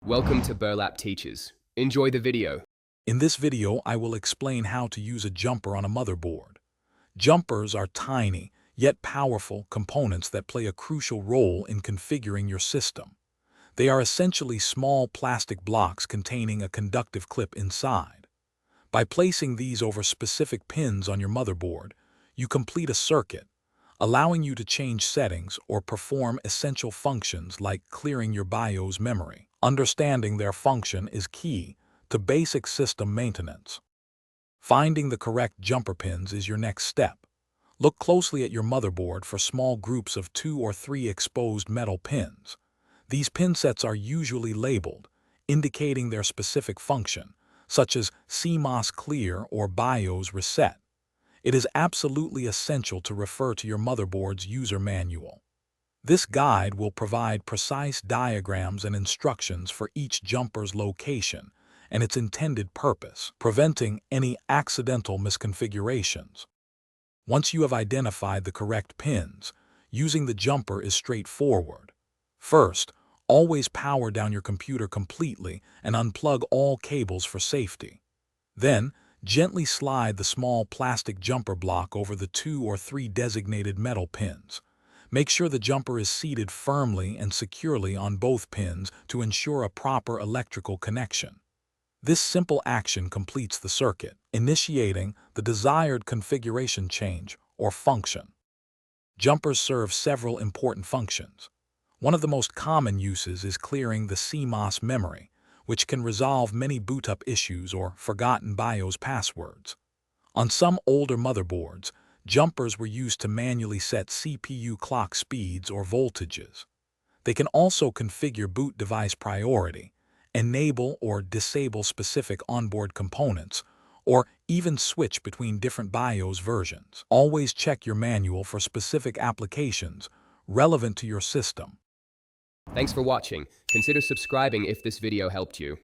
Welcome to Burlap Teachers. Enjoy the video. In this video, I will explain how to use a jumper on a motherboard. Jumpers are tiny, yet powerful components that play a crucial role in configuring your system. They are essentially small plastic blocks containing a conductive clip inside. By placing these over specific pins on your motherboard, you complete a circuit, allowing you to change settings or perform essential functions like clearing your BIOS memory. Understanding their function is key to basic system maintenance. Finding the correct jumper pins is your next step. Look closely at your motherboard for small groups of 2 or 3 exposed metal pins. These pin sets are usually labeled, indicating their specific function, such as CMOS clear or BIOS reset. It is absolutely essential to refer to your motherboard's user manual. This guide will provide precise diagrams and instructions for each jumper's location and its intended purpose, preventing any accidental misconfigurations. Once you have identified the correct pins, using the jumper is straightforward. First, always power down your computer completely and unplug all cables for safety. Then, gently slide the small plastic jumper block over the 2 or 3 designated metal pins. Make sure the jumper is seated firmly and securely on both pins to ensure a proper electrical connection. This simple action completes the circuit, initiating the desired configuration change or function. Jumpers serve several important functions. One of the most common uses is clearing the CMOS memory, which can resolve many boot-up issues or forgotten BIOS passwords. On some older motherboards, jumpers were used to manually set CPU clock speeds or voltages. They can also configure boot device priority, enable or disable specific onboard components, or even switch between different BIOS versions. Always check your manual for specific applications relevant to your system. Thanks for watching. Consider subscribing if this video helped you.